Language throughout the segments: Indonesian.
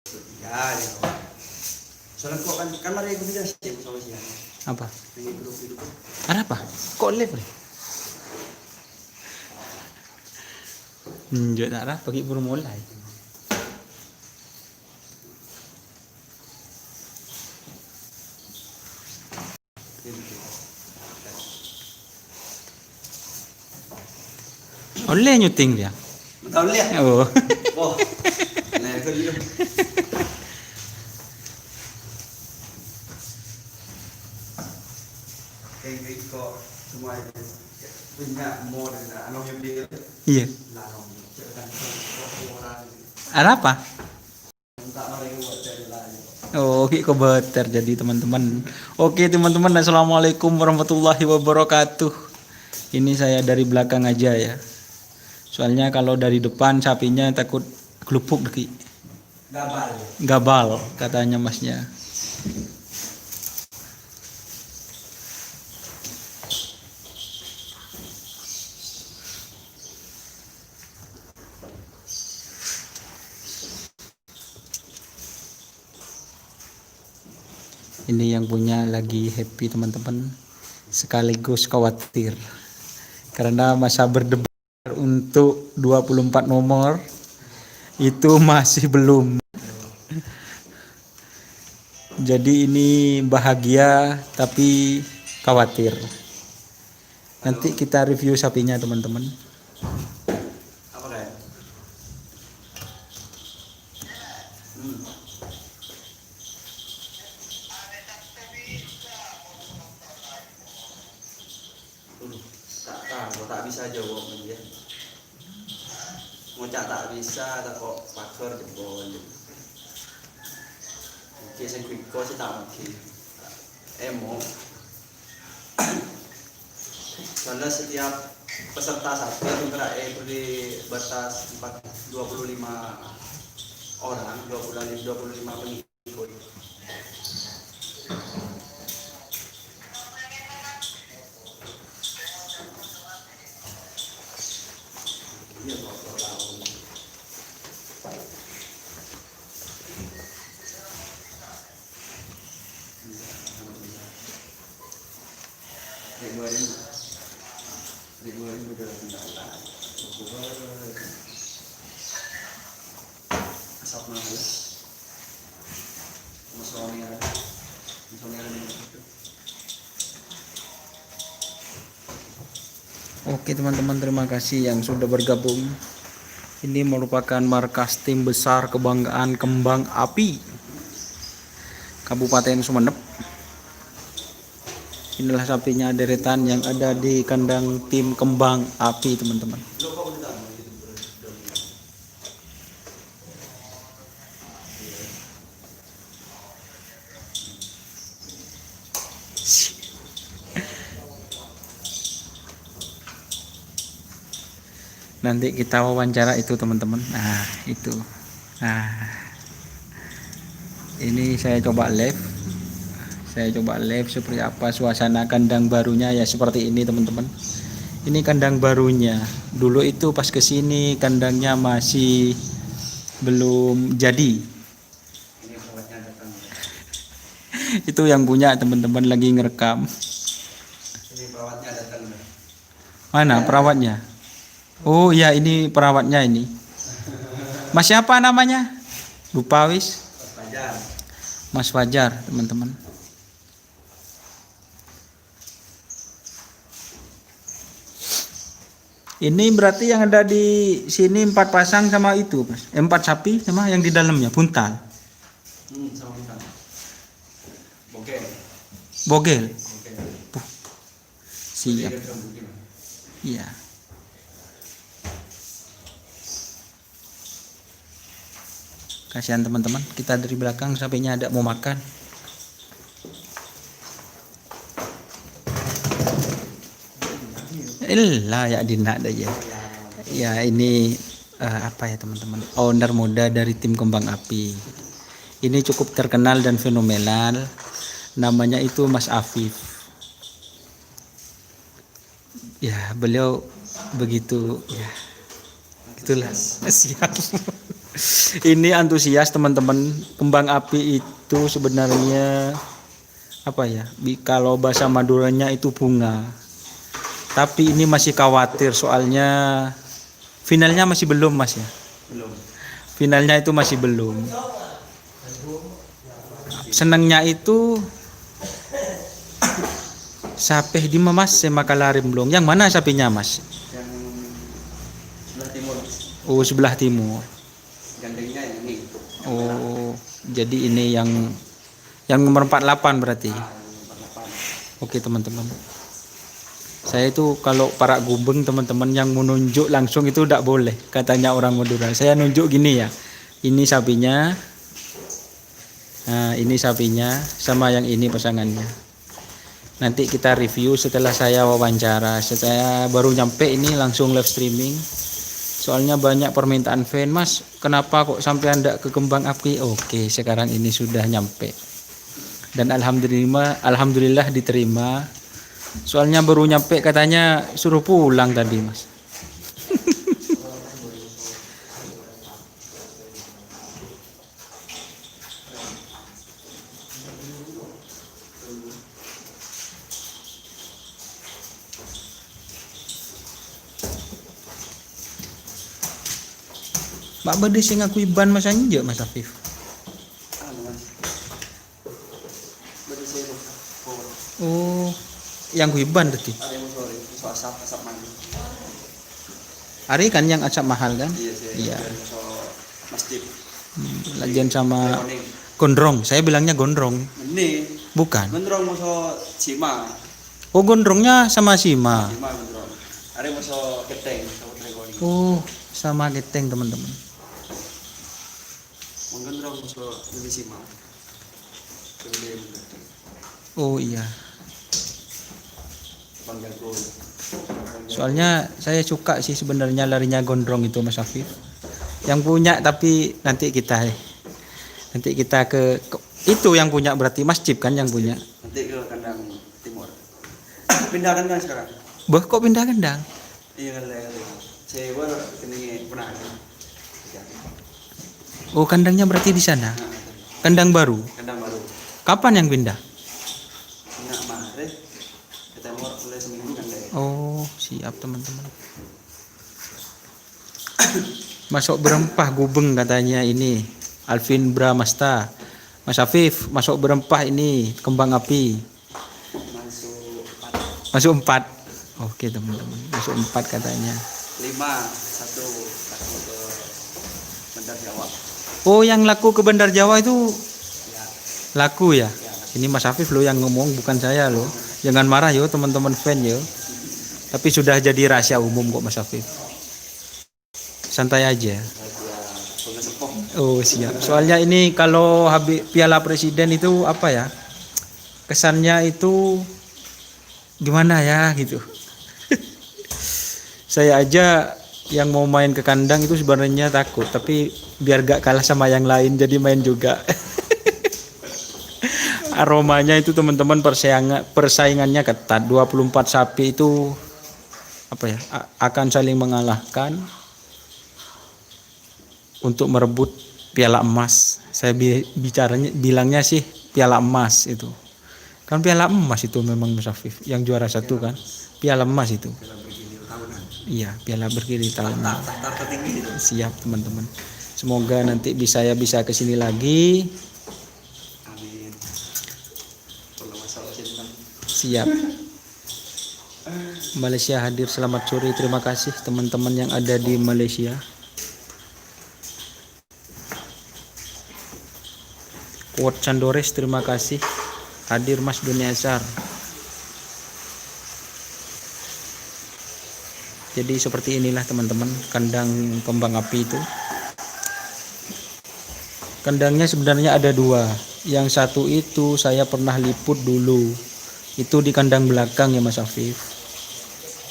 Ya, gitu. Soalnya kok kan ada yang beda sih sama sih. Apa? Yang grup itu. Ada apa? Kok live nih? Nggak ada, pergi baru mulai. Oleh nyuting dia. Betul lihat. Oh. Wah. Nah, itu dia. Kayak kok semua itu punya model anu yang dia. Iya. Lah, cerita orang. Ada apa? Tak mereka buat cari lagi. Oh, oke, kobeter jadi teman-teman. Oke, teman-teman, assalamualaikum warahmatullahi wabarakatuh. Ini saya dari belakang aja ya. Soalnya kalau dari depan sapinya takut gelupuk deki. Gabal. Gabal katanya masnya. Ini yang punya lagi happy teman-teman, sekaligus khawatir karena masa berdebat untuk 24 nomor itu masih belum. Jadi ini bahagia tapi khawatir. Nanti kita review sapinya teman-teman. Apa kayak? Tak bisa jawab dia. Ngocak tak bisa, tak kok paker jebol. Oke, saya quick call sih tak mungkin. Emo. Karena setiap peserta satu itu beri batas 25 orang, 25 pengikut. Iya, asap mahal. Oke teman-teman, terima kasih yang sudah bergabung. Ini merupakan markas tim besar kebanggaan kembang api Kabupaten Sumeneb. Inilah sapinya deretan yang ada di kandang tim kembang api teman-teman. Nanti kita wawancara itu teman-teman. Nah itu. Nah ini saya coba live. Saya coba live seperti apa suasana kandang barunya ya, seperti ini teman-teman. Ini kandang barunya. Dulu itu pas kesini kandangnya masih belum jadi. Itu yang punya teman-teman lagi ngerekam. Ini perawatnya datang. Mana perawatnya? Oh ya, ini perawatnya ini. Mas siapa namanya? Lupa wis. Mas Fajar teman-teman. Ini berarti yang ada di sini 4 pasang sama itu, Mas. 4 sapi sama yang di dalamnya buntal. Sama buntal. Bogel. Bogel. Siap. Iya. Kasihan teman-teman, kita dari belakang sapinya ada mau makan. Lah ya dinak aja. Ya ini apa ya teman-teman, owner muda dari tim kembang api. Ini cukup terkenal dan fenomenal. Namanya itu Mas Afif. Ya beliau begitu ya. Itulah siap. Ini antusias teman-teman. Kembang api itu sebenarnya apa ya? Kalau bahasa Maduranya itu bunga. Tapi ini masih khawatir soalnya finalnya masih belum Mas ya. Belum. Finalnya itu masih belum. Senangnya itu sape di Mas semakalarim belum. Yang mana sapinya Mas? Yang sebelah timur. Oh, sebelah timur. Gandengnya yang ini. Oh, jadi ini yang nomor 48 berarti. Ah, yang 48. Oke, teman-teman. Saya itu kalau para gubeng teman-teman yang menunjuk langsung itu tidak boleh, katanya orang Madura. Saya nunjuk gini ya. Ini sapinya. Nah, ini sapinya sama yang ini pasangannya. Nanti kita review setelah saya wawancara. Saya baru nyampe ini langsung live streaming. Soalnya banyak permintaan fan, Mas. Kenapa kok sampai Anda ke kembang api? Oke, sekarang ini sudah nyampe. Dan alhamdulillah diterima. Soalnya baru nyampe katanya suruh pulang tadi, Mas. Mbak Bade sing aku iban Mas Anjo, Mas Afif. Mas. Berarti saya forward. Oh, yang kuiban tadi. Ada yang sore, so asap mandi. Ari kan yang asap mahal kan? Iya, saya. Iya. So masjid. Lagian sama Lekoning. gondrong. Saya bilangnya gondrong. Ini Bukan. gondrong muso cima. Oh, gondrongnya sama Sima. Cima gondrong. Ada muso keteng, so lekoning. Oh, sama geteng teman-teman. Gondrong muso ini cima. Kemudian Oh iya. Banggal Gold. Soalnya saya suka sih sebenarnya larinya gondrong itu Mas Afif. Yang punya tapi nanti kita itu yang punya berarti Mas Cip kan yang punya. Nanti ke kandang timur. Pindah kandang sekarang. Bah kok pindah kandang? Iya kandang. Saya baru kini pernah. Oh kandangnya berarti di sana. Nah, Kandang baru. kandang baru. Kapan yang pindah? Nak mare. Kita mau mulai seminggu kan deh. Oh siap teman-teman. Masuk berempah gubeng katanya ini Alvin Bramasta. Mas Afif masuk berempah ini kembang api. Masuk 4. Masuk 4. Oke teman-teman, masuk 4 katanya. 5. 1 laku ke Bandar Jawa. Oh yang laku ke Bandar Jawa itu Ya, laku ya? ya. Ini Mas Afif loh yang ngomong bukan saya loh. Jangan marah yo teman-teman fan yo. Tapi sudah jadi rahasia umum kok Mas Afif. Santai aja. Bunga sepuh. Oh siap. Soalnya ini kalau habis Piala Presiden itu apa ya? Kesannya itu gimana ya gitu. Saya aja yang mau main ke kandang itu sebenarnya takut, tapi biar gak kalah sama yang lain jadi main juga. Aromanya itu teman-teman persaingannya ketat. 24 sapi itu apa ya? Akan saling mengalahkan untuk merebut piala emas. Saya bilangnya sih piala emas itu. Kan piala emas itu memang Mas Afif yang juara satu kan. Piala emas itu. Iya, piala bergilir tahunan. Tahta tertinggi itu. Siap teman-teman. Semoga nanti saya bisa ke sini lagi. Amin. Kalau masalah cinta. Siap. Malaysia hadir, selamat sore. Terima kasih teman-teman yang ada di Malaysia. Kuat Candores, terima kasih. Hadir Mas Doni Azhar. Jadi seperti inilah teman-teman kandang kembang api itu. Kandangnya sebenarnya ada 2. Yang satu itu saya pernah liput dulu. Itu di kandang belakang ya Mas Afif.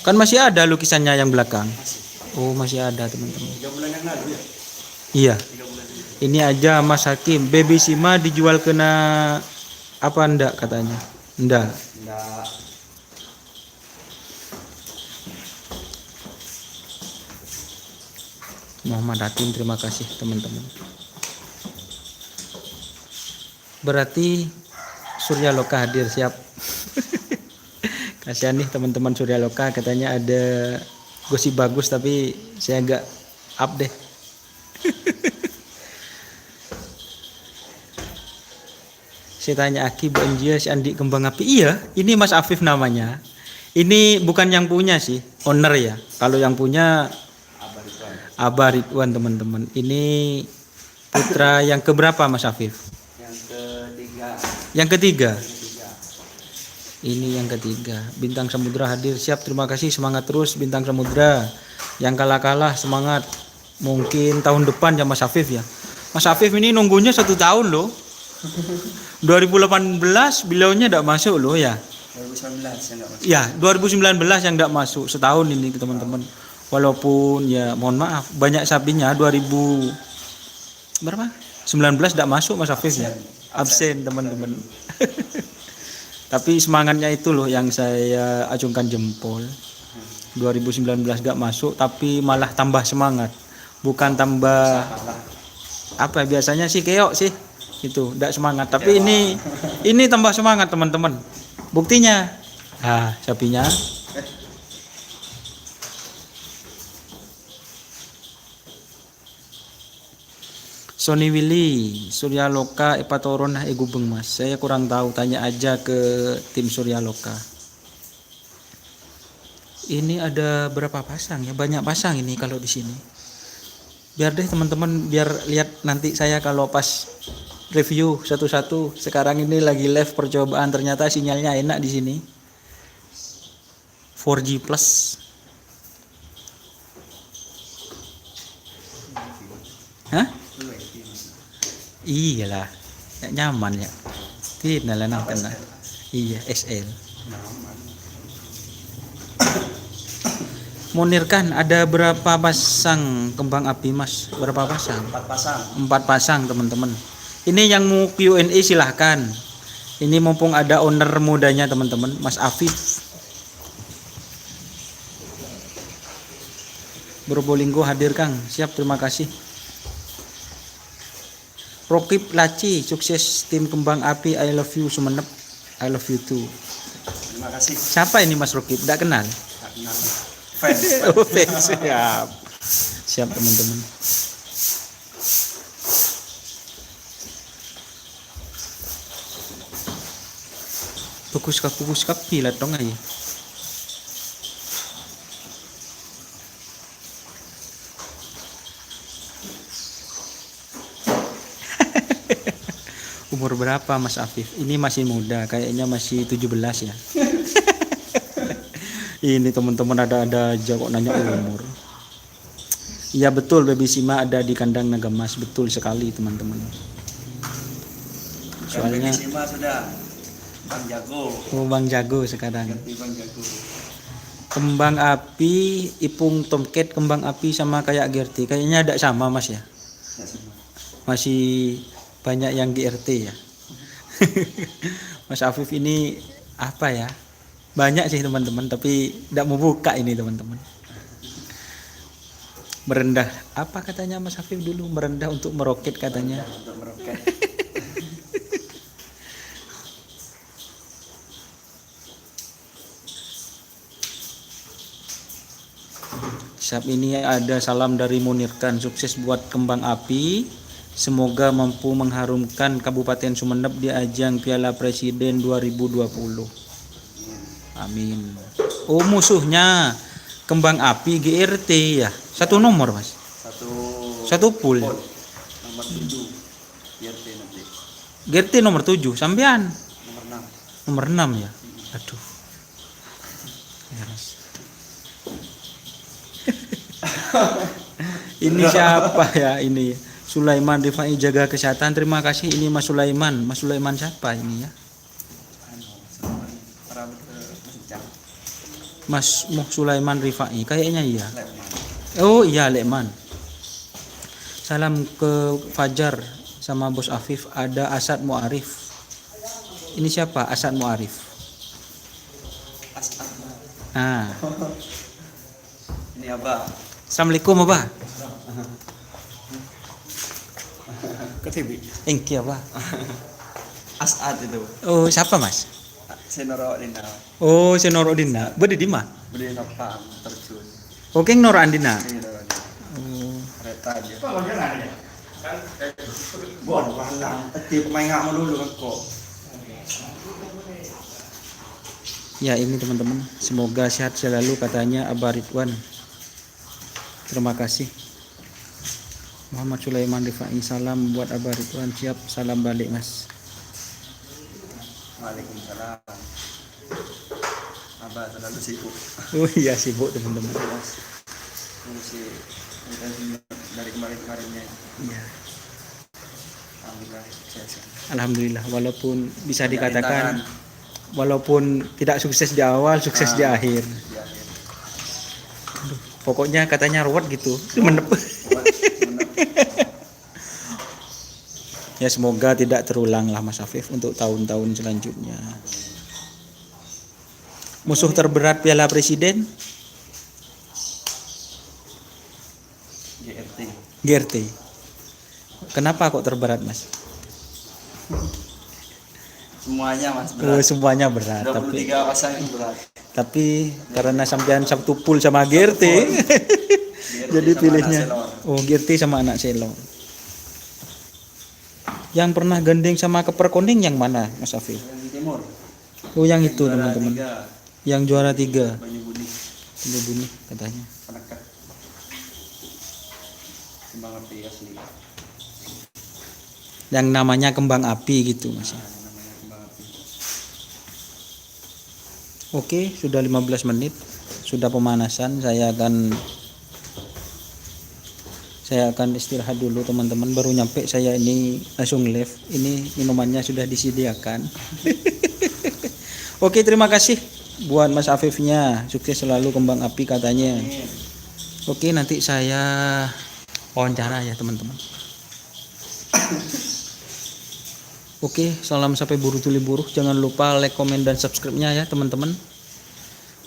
Kan masih ada lukisannya yang belakang. Oh masih ada teman-teman. 3 bulan yang lalu ya. Iya. 3 bulan. Ini aja Mas Hakim. Baby Sima dijual kena apa enggak katanya? Enggak. Enggak. Muhammad Hatim, terima kasih teman-teman. Berarti Surya Loka hadir, siap. Kasihan nih teman-teman Surya Loka, katanya ada gosip bagus tapi saya nggak up deh. Saya tanya Aki, Bu Enjia, si Andi Kembang Api. Iya, ini Mas Afif namanya. Ini bukan yang punya sih, owner ya. Kalau yang punya Abah Ridwan teman-teman. Ini putra yang keberapa Mas Afif? Yang ketiga. Ini yang ketiga. Bintang Samudra hadir, siap, terima kasih, semangat terus Bintang Samudra. Yang kalah-kalah semangat. Mungkin tahun depan ya Mas Afif ya. Mas Afif ini nunggunya 1 tahun loh. 2018 beliaunya tidak masuk loh ya. 2019 yang nggak masuk. Ya, 2019 yang tidak masuk, setahun ini teman-teman. Walaupun ya mohon maaf banyak sapinya 2000 berapa? 19 tidak masuk Mas Afif ya. Absen teman-teman. Tapi semangatnya itu loh yang saya acungkan jempol. 2019 gak masuk tapi malah tambah semangat. Bukan tambah apa biasanya sih keok sih. Itu enggak semangat, tapi ini tambah semangat teman-teman. Buktinya sapinya Sony Willy, Surya Loka, Epatoron, Gubeng Mas. Saya kurang tahu, tanya aja ke tim Surya Loka. Ini ada berapa pasang ya? Banyak pasang ini kalau di sini. Biar deh teman-teman, biar lihat nanti saya kalau pas review satu-satu. Sekarang ini lagi live percobaan, ternyata sinyalnya enak di sini. 4G plus. Hah? Iyalah, ya, nyaman ya. Tidak lah kena. Iya, SL. Munir kan ada berapa pasang kembang api Mas? Berapa pasang? 4 pasang. 4 pasang teman-teman. Ini yang mau Q&A silahkan. Ini mumpung ada owner mudanya teman-teman, Mas Afif. Probolinggo hadir Kang, siap, terima kasih. Rokib Laci, sukses tim kembang api, I love you Sumenep, I love you too. Terima kasih. Siapa ini Mas Rokib? Tidak kenal? Nggak kenal. Fans. Oh, fans, siap. Siap teman-teman. Pukus kap pilat dong aja. Umur berapa Mas Afif? Ini masih muda, kayaknya masih 17 ya. Ini teman-teman ada aja kok nanya umur. Iya betul, Baby Sima ada di kandang Naga Mas, betul sekali teman-teman. Soalnya Baby Sima sudah Bang Jago. Oh, Bang Jago sekarang. Ganti Bang Jago. Kembang api, Ipung Tomcat, kembang api sama kayak GRT. Kayaknya ada sama Mas ya. Ya, semua. Masih banyak yang GRT ya. Mas Afif ini apa ya? Banyak sih teman-teman, tapi tidak mau buka ini teman-teman. Merendah. Apa katanya Mas Afif dulu? Merendah untuk meroket katanya. Untuk meroket. Saat ini ada salam dari Munirkan, sukses buat kembang api. Semoga mampu mengharumkan Kabupaten Sumeneb di ajang Piala Presiden 2020. Amin. Oh, musuhnya kembang api GRT ya. Satu nomor Mas. Satu pool. Nomor 7. GRT nanti. GRT nomor 7, sampean Nomor 6. nomor 6 ya. Aduh. Yes. Ini siapa ya ini? Sulaiman Rifai, jaga kesehatan. Terima kasih, ini Mas Sulaiman. Mas Sulaiman siapa ini ya? Mas Sulaiman Rifai, kayaknya iya. Oh iya, Lekman. Salam ke Fajar sama Bos Afif. Ada Asad Muarif. Ini siapa? Asad Muarif. Ini Abah. Assalamualaikum Abah. KTB. Engki apa? Asad itu. Oh, siapa Mas? Senoro Dina. Oh, si Noro Dina. Bede di mana? Beli napang terjun. Oke, Noro Andina. Senoro Dina. Oh. Kereta dia. Bon, walang. Tadi pemain nggak mau dulu kan kok. Ya ini teman-teman, semoga sehat selalu katanya Abah Ridwan. Terima kasih. Muhammad Sulaiman Rifai, salam buat Abah Ridwan. Siap, salam balik Mas. Waalaikumsalam. Abah terlalu sibuk. Oh iya sibuk teman-teman. Ngurusi dari kemarin-kemarinnya. Iya. Alhamdulillah sukses. Alhamdulillah, walaupun bisa Banyak dikatakan rintangan walaupun tidak sukses di awal, sukses di akhir. di akhir. Pokoknya katanya ruwet gitu. Menep. Ya semoga tidak terulang lah Mas Afif untuk tahun-tahun selanjutnya. Musuh terberat Piala Presiden GRT. GRT. Kenapa kok terberat Mas? Semuanya Mas Oh, berat. semuanya berat. 23 pasang itu berat. Tapi karena sampean Sabtu full sama GRT, GRT jadi sama pilihnya anak selor. oh GRT sama anak selor. Yang pernah gandeng sama keper kuning yang mana Mas Afif? Yang di timur. Oh yang itu Juara teman-teman. 3, Yang juara 3. Banyu Budi. Ini bunyi katanya. Penekat. Kembang api asli. Yang namanya kembang api gitu Mas. Nah, namanya kembang api. Oke, sudah 15 menit. Sudah pemanasan. Saya akan istirahat dulu teman-teman. Baru nyampe saya ini langsung live. Ini minumannya sudah disediakan. Oke, terima kasih buat Mas Afifnya. Sukses selalu kembang api katanya. Amin. Oke, nanti saya wawancara ya teman-teman. Oke, salam sampai buru tuli buruh. Jangan lupa like, komen, dan subscribe-nya ya teman-teman.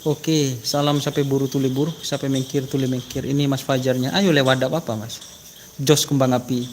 Oke, salam sampai buru tuli buruh, sampai mengkir tuli mengkir. Ini Mas Fajarnya. Ayo lewat apa Mas? Jos kembang api.